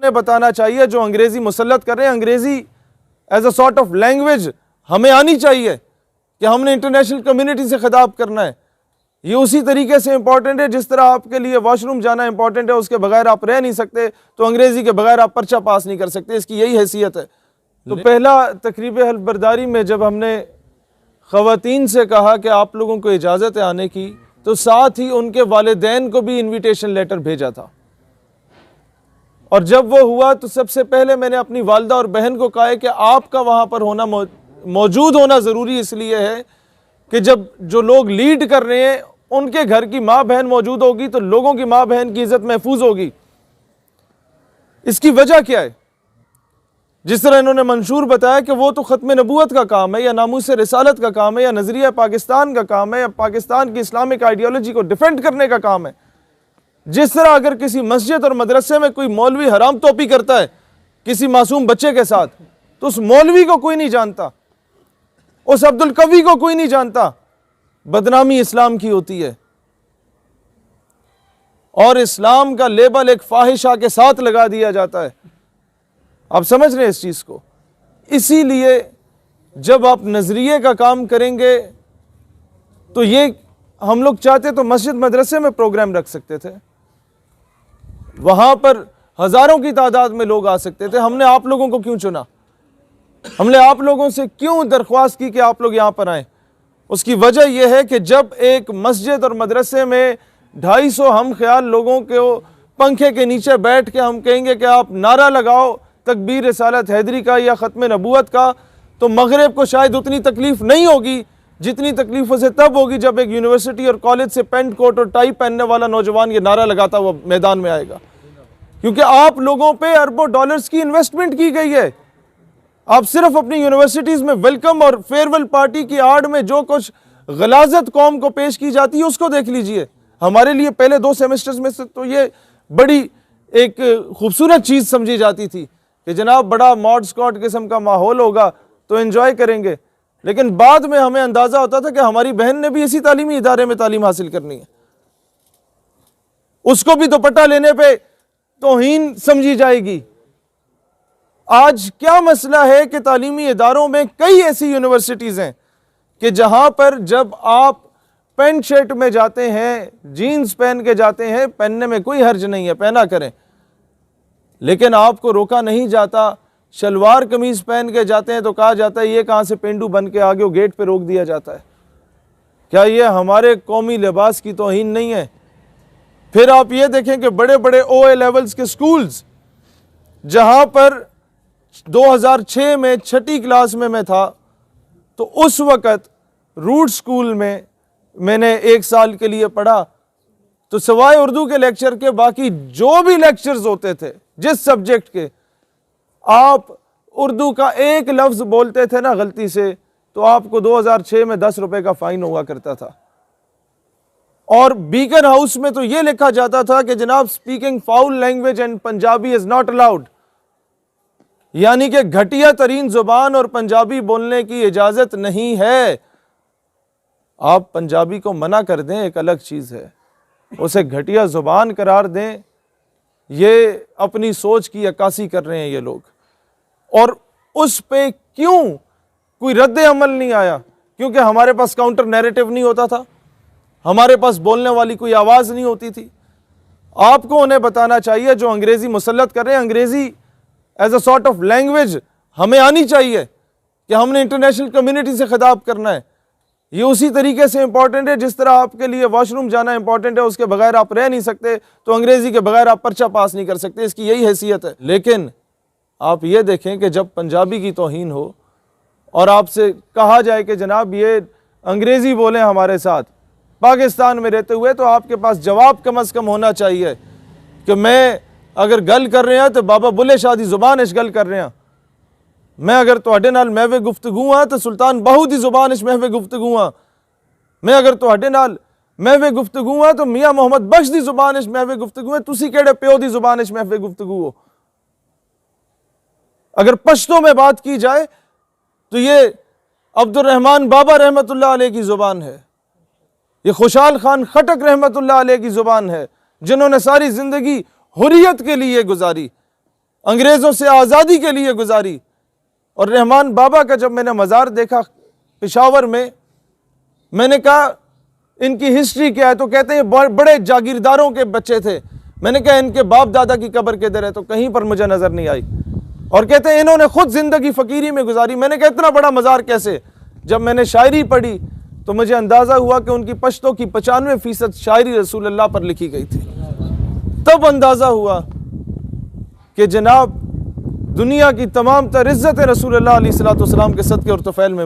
ने बताना चाहिए जो अंग्रेजी मुसल्लत कर रहे हैं, अंग्रेजी as a sort of language हमें आनी चाहिए कि हमने इंटरनेशनल कम्युनिटी से खिताब करना है। ये उसी तरीके से इंपॉर्टेंट है जिस तरह आपके लिए वॉशरूम जाना इंपॉर्टेंट है, उसके बगैर आप रह नहीं सकते, तो अंग्रेजी के बगैर आप पर्चा पास नहीं कर सकते। इसकी यही हैसियत है। तो पहला तकरीब हल्फ बर्दारी में जब हमने ख़वातीन से कहा कि आप लोगों को इजाज़त है आने की, तो साथ ही उनके वालिदैन को भी इन्विटेशन लेटर भेजा था। और जब वो हुआ तो सबसे पहले मैंने अपनी वालदा और बहन को कहा है कि आपका वहाँ पर होना मौजूद होना ज़रूरी इसलिए है कि जब जो लोग लीड कर रहे हैं उनके घर की माँ बहन मौजूद होगी तो लोगों की माँ बहन की इज़्ज़त महफूज होगी। इसकी वजह क्या है? जिस तरह इन्होंने मंशूर बताया कि वो तो ख़त्म नबूवत का काम है, या नामूस रिसालत का काम है, या नज़रिया पाकिस्तान का काम है, या पाकिस्तान की इस्लामिक आइडियोलॉजी को डिफेंड करने का काम है। जिस तरह अगर किसी मस्जिद और मदरसे में कोई मौलवी हराम तोपी करता है किसी मासूम बच्चे के साथ, तो उस मौलवी को कोई नहीं जानता, उस अब्दुल कवी को कोई नहीं जानता। बदनामी इस्लाम की होती है और इस्लाम का लेबल एक फाहिशा के साथ लगा दिया जाता है। आप समझ रहे हैं इस चीज़ को? इसीलिए जब आप नज़रिए का काम करेंगे तो ये हम लोग चाहते तो मस्जिद मदरसे में प्रोग्राम रख सकते थे, वहाँ पर हज़ारों की तादाद में लोग आ सकते थे। हमने आप लोगों को क्यों चुना? हमने आप लोगों से क्यों दरख्वास्त की कि आप लोग यहाँ पर आएँ? उसकी वजह यह है कि जब एक मस्जिद और मदरसे में 250 हम ख्याल लोगों को पंखे के नीचे बैठ के हम कहेंगे कि आप नारा लगाओ तकबीर रिसालत हैदरी का या ख़त्म नबूवत का, तो मगरिब को शायद उतनी तकलीफ़ नहीं होगी जितनी तकलीफ़ उसे तब होगी जब एक यूनिवर्सिटी और कॉलेज से पेंट कोट और टाई पहनने वाला नौजवान ये नारा लगाता हुआ मैदान में आएगा। क्योंकि आप लोगों पे अरबों डॉलर्स की इन्वेस्टमेंट की गई है। आप सिर्फ अपनी यूनिवर्सिटीज़ में वेलकम और फेयरवेल पार्टी की आड़ में जो कुछ गलाजत कौम को पेश की जाती है उसको देख लीजिए। हमारे लिए पहले 2 सेमेस्टर्स में से तो ये बड़ी एक खूबसूरत चीज़ समझी जाती थी कि जनाब बड़ा मॉड स्कॉट किस्म का माहौल होगा तो एंजॉय करेंगे, लेकिन बाद में हमें अंदाज़ा होता था कि हमारी बहन ने भी इसी तालीमी इदारे में तालीम हासिल करनी है, उसको भी दुपट्टा लेने पे तौहीन समझी जाएगी। आज क्या मसला है कि तालीमी इदारों में कई ऐसी यूनिवर्सिटीज़ हैं कि जहाँ पर जब आप पेंट शर्ट में जाते हैं, जीन्स पहन के जाते हैं, पहनने में कोई हर्ज नहीं है, पहना करें, लेकिन आपको रोका नहीं जाता। शलवार कमीज़ पहन के जाते हैं तो कहा जाता है ये कहाँ से पेंडू बन के आ गए हो, गेट पे रोक दिया जाता है। क्या ये हमारे कौमी लिबास की तौहीन नहीं है? फिर आप ये देखें कि बड़े बड़े OA लेवल्स के स्कूल्स, जहाँ पर 2006 में 6ठी क्लास में मैं था तो उस वक़्त रूट स्कूल में मैंने 1 साल के लिए पढ़ा, तो सिवाय उर्दू के लेक्चर के बाकी जो भी लेक्चर्स होते थे जिस सब्जेक्ट के, आप उर्दू का एक लफ्ज़ बोलते थे ना गलती से तो आपको 2006 में 10 रुपए का फ़ाइन हुआ करता था। और बीकन हाउस में तो ये लिखा जाता था कि जनाब speaking foul language and Punjabi is not allowed, यानी कि घटिया तरीन ज़ुबान और पंजाबी बोलने की इजाज़त नहीं है। आप पंजाबी को मना कर दें एक अलग चीज़ है, उसे घटिया ज़ुबान करार दें, ये अपनी सोच की अक्कासी कर रहे हैं ये लोग। और उस पे क्यों कोई रद्द अमल नहीं आया? क्योंकि हमारे पास काउंटर नैरेटिव नहीं होता था, हमारे पास बोलने वाली कोई आवाज़ नहीं होती थी। आपको उन्हें बताना चाहिए जो अंग्रेज़ी मुसल्लत कर रहे हैं, अंग्रेज़ी as a sort of language हमें आनी चाहिए कि हमने इंटरनेशनल कम्युनिटी से खिताब करना है। ये उसी तरीके से इंपॉर्टेंट है जिस तरह आपके लिए वॉशरूम जाना इंपॉर्टेंट है, उसके बगैर आप रह नहीं सकते, तो अंग्रेज़ी के बगैर आप पर्चा पास नहीं कर सकते। इसकी यही हैसियत है। लेकिन आप ये देखें कि जब पंजाबी की तौहीन हो और आपसे कहा जाए कि जनाब ये अंग्रेज़ी बोलें हमारे साथ पाकिस्तान में रहते हुए, तो आपके पास जवाब कम अज़ कम होना चाहिए कि मैं अगर गल कर रहे हैं तो बाबा बुले शाह दी ज़ुबान इस गल कर रहे हैं, मैं अगर तुहाडे नाल महवे गुफ्तगू हाँ तो सुल्तान बाहू दी ज़ुबान इस महवे गुफ्तगू हाँ, मैं अगर तुहाडे नाल महवे गुफ्तगू हाँ तो मियाँ मोहम्मद बख्श दी ज़ुबान इस महवे गुफ्तगू है, तुसी केड़े प्यो दी ज़ुबान इस महवे गुफ्तगू हो। अगर पश्तो में बात की जाए तो ये अब्दुर्रहमान बाबा रहमतुल्लाह अलैह की ज़ुबान है, ये खुशाल खान खटक रहमतुल्लाह अलैह की ज़ुबान है, जिन्होंने सारी ज़िंदगी हुर्रियत के लिए गुजारी। अंग्रेज़ों से आज़ादी के लिए गुजारी। और रहमान बाबा का जब मैंने मज़ार देखा पेशावर में, मैंने कहा इनकी हिस्ट्री क्या है, तो कहते हैं बड़े जागीरदारों के बच्चे थे। मैंने कहा इनके बाप दादा की कब्र किधर है, तो कहीं पर मुझे नज़र नहीं आई। और कहते हैं इन्होंने खुद ज़िंदगी फ़कीरी में गुजारी। मैंने कहा इतना बड़ा मज़ार कैसे? जब मैंने शायरी पढ़ी तो मुझे अंदाज़ा हुआ कि उनकी पश्तों की 95% शायरी रसूलुल्लाह पर लिखी गई थी। तब अंदाज़ा हुआ कि जनाब दुनिया की तमाम तर इज़्ज़तें रसूलुल्लाह अलैहिस्सलातु वस्सलाम के सदक़े और तफ़ैल में